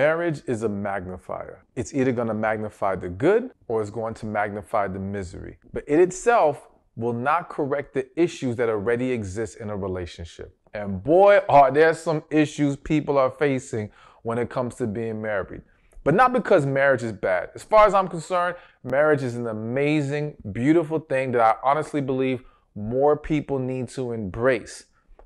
Marriage is a magnifier. It's either going to magnify the good or it's going to magnify the misery. But it itself will not correct the issues that already exist in a relationship. And boy, are there some issues people are facing when it comes to being married. But not because marriage is bad. As far as I'm concerned, marriage is an amazing, beautiful thing that I honestly believe more people need to embrace.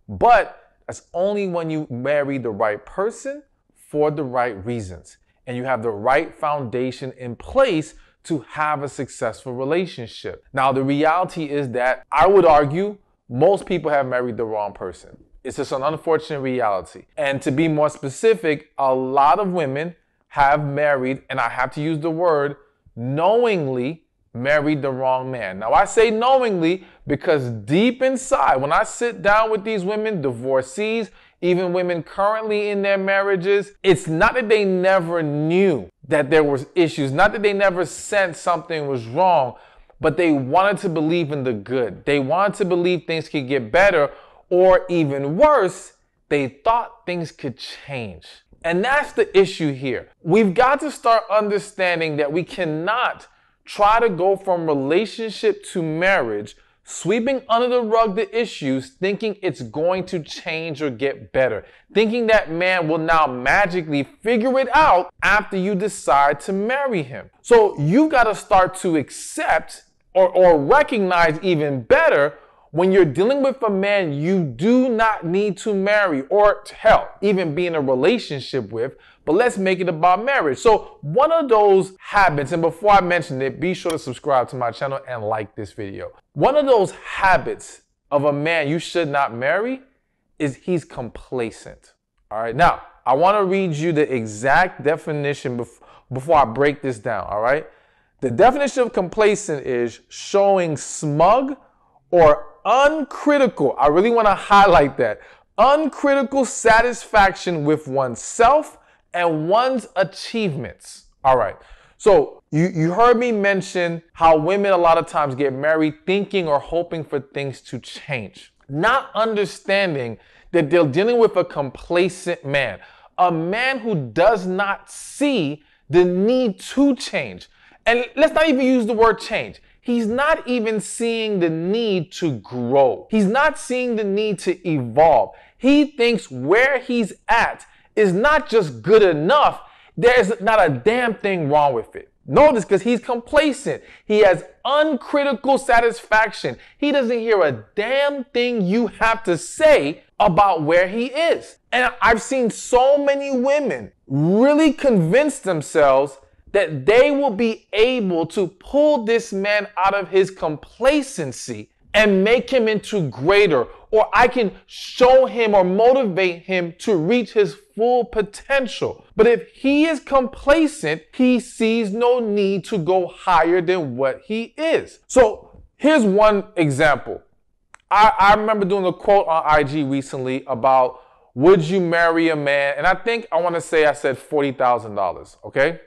But that's only when you marry the right person for the right reasons. And you have the right foundation in place to have a successful relationship. Now, the reality is that I would argue most people have married the wrong person. It's just an unfortunate reality. And to be more specific, a lot of women have married, and I have to use the word, knowingly married the wrong man. Now, I say knowingly because deep inside, when I sit down with these women, divorcees, even women currently in their marriages, it's not that they never knew that there was issues, not that they never sensed something was wrong, but they wanted to believe in the good. They wanted to believe things could get better, or even worse, they thought things could change. And that's the issue here. We've got to start understanding that we cannot try to go from relationship to marriage, sweeping under the rug the issues, thinking it's going to change or get better, thinking that man will now magically figure it out after you decide to marry him. So you got to start to accept or recognize even better when you're dealing with a man you do not need to marry or hell, even be in a relationship with, but let's make it about marriage. So one of those habits, and before I mention it, be sure to subscribe to my channel and like this video. One of those habits of a man you should not marry is he's complacent. All right, now I want to read you the exact definition before I break this down. All right, the definition of complacent is showing smug or uncritical, I really want to highlight that, uncritical satisfaction with oneself and one's achievements. All right, so you heard me mention how women a lot of times get married thinking or hoping for things to change, not understanding that they're dealing with a complacent man, a man who does not see the need to change. And let's not even use the word change. He's not even seeing the need to grow. He's not seeing the need to evolve. He thinks where he's at is not just good enough. There's not a damn thing wrong with it. Notice, because he's complacent. He has uncritical satisfaction. He doesn't hear a damn thing you have to say about where he is. And I've seen so many women really convince themselves that they will be able to pull this man out of his complacency and make him into greater, or I can show him or motivate him to reach his full potential. But if he is complacent, he sees no need to go higher than what he is. So here's one example. I remember doing a quote on IG recently about, would you marry a man? And I think I want to say I said $40,000, okay?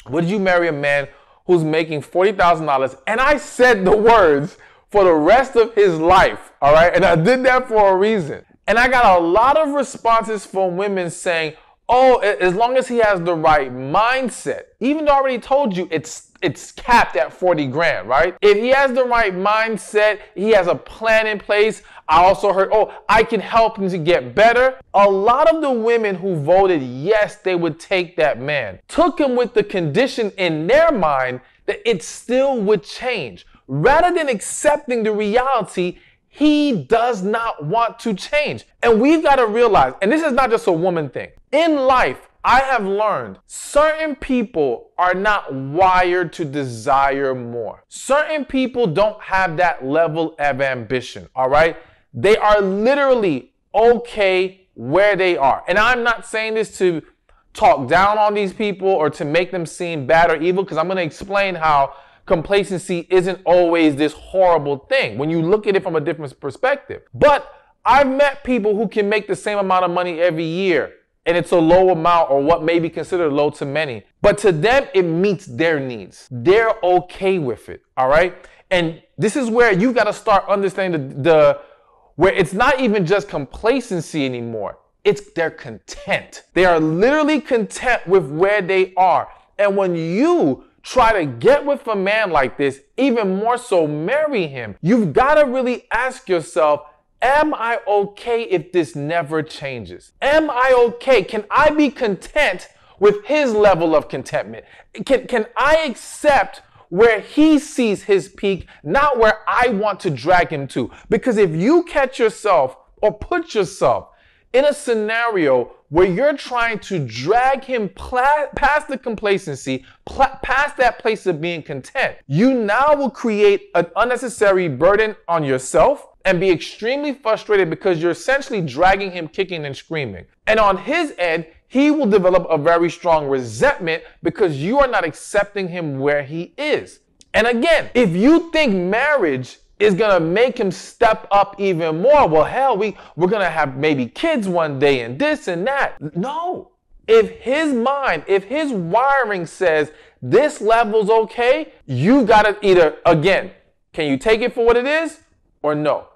Would you marry a man who's making $40,000? And I said the words for the rest of his life, all right? And I did that for a reason. And I got a lot of responses from women saying, oh, as long as he has the right mindset, even though I already told you it's capped at 40 grand, right? If he has the right mindset, he has a plan in place. I also heard, oh, I can help him to get better. A lot of the women who voted yes, they would take that man, took him with the condition in their mind that it still would change. Rather than accepting the reality, he does not want to change. And we've got to realize, and this is not just a woman thing. In life, I have learned certain people are not wired to desire more. Certain people don't have that level of ambition, all right? They are literally okay where they are. And I'm not saying this to talk down on these people or to make them seem bad or evil, because I'm going to explain how complacency isn't always this horrible thing when you look at it from a different perspective. But I've met people who can make the same amount of money every year, and it's a low amount, or what may be considered low to many. But to them, it meets their needs. They're okay with it, all right? And this is where you got to start understanding where it's not even just complacency anymore. they're content. They are literally content with where they are. And when you try to get with a man like this, even more so marry him, you've got to really ask yourself, am I okay if this never changes? Am I okay? Can I be content with his level of contentment? Can I accept where he sees his peak, not where I want to drag him to? Because if you catch yourself or put yourself in a scenario where you're trying to drag him past the complacency, past that place of being content, you now will create an unnecessary burden on yourself and be extremely frustrated because you're essentially dragging him kicking and screaming. And on his end, he will develop a very strong resentment because you are not accepting him where he is. And again, if you think marriage is gonna make him step up even more, well, hell, we're gonna have maybe kids one day and this and that. No. If his mind, if his wiring says this level's okay, you gotta either, again, can you take it for what it is or no?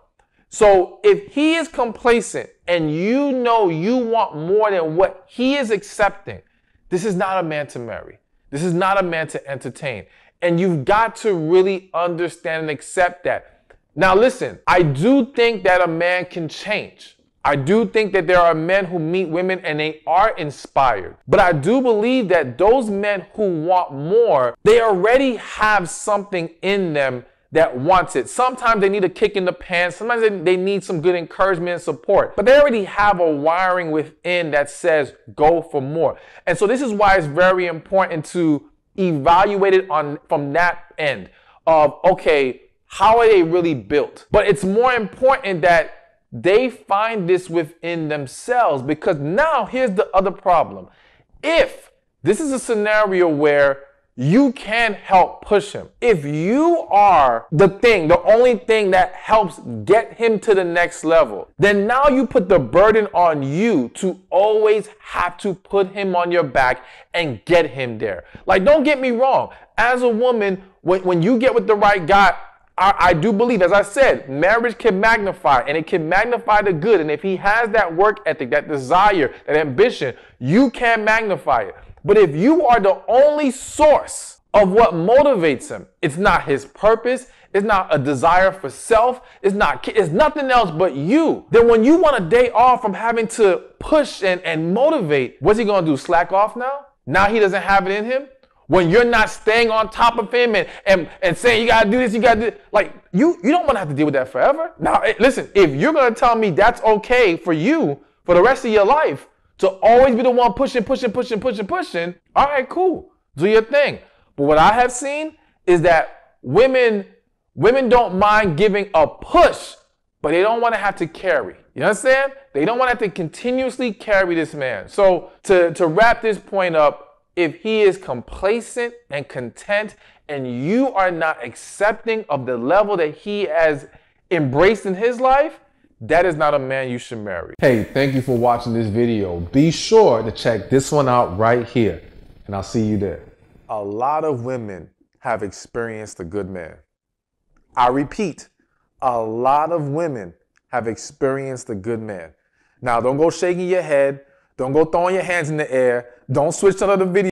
So if he is complacent and you know you want more than what he is accepting, this is not a man to marry. This is not a man to entertain. And you've got to really understand and accept that. Now listen, I do think that a man can change. I do think that there are men who meet women and they are inspired. But I do believe that those men who want more, they already have something in them that wants it. Sometimes they need a kick in the pants. Sometimes they need some good encouragement and support. But they already have a wiring within that says go for more. And so this is why it's very important to evaluate it from that end of, okay, how are they really built? But it's more important that they find this within themselves, because now here's the other problem. If this is a scenario where you can help push him, if you are the only thing that helps get him to the next level, then now you put the burden on you to always have to put him on your back and get him there. Like, don't get me wrong. As a woman, when you get with the right guy, I do believe, as I said, marriage can magnify, and it can magnify the good. And if he has that work ethic, that desire, that ambition, you can magnify it. But if you are the only source of what motivates him, it's not his purpose, it's not a desire for self, it's nothing else but you, then when you want a day off from having to push and motivate, what's he gonna do, slack off now? Now he doesn't have it in him? When you're not staying on top of him and saying, you gotta do this, you gotta do this. Like, you don't wanna have to deal with that forever. Now, listen, if you're gonna tell me that's okay for you for the rest of your life, to always be the one pushing, all right, cool, do your thing. But what I have seen is that women don't mind giving a push, but they don't wanna have to carry. You understand? They don't wanna have to continuously carry this man. So to wrap this point up, if he is complacent and content and you are not accepting of the level that he has embraced in his life, that is not a man you should marry. Hey, thank you for watching this video. Be sure to check this one out right here, and I'll see you there. A lot of women have experienced a good man. I repeat, a lot of women have experienced a good man. Now, don't go shaking your head. Don't go throwing your hands in the air. Don't switch to another video.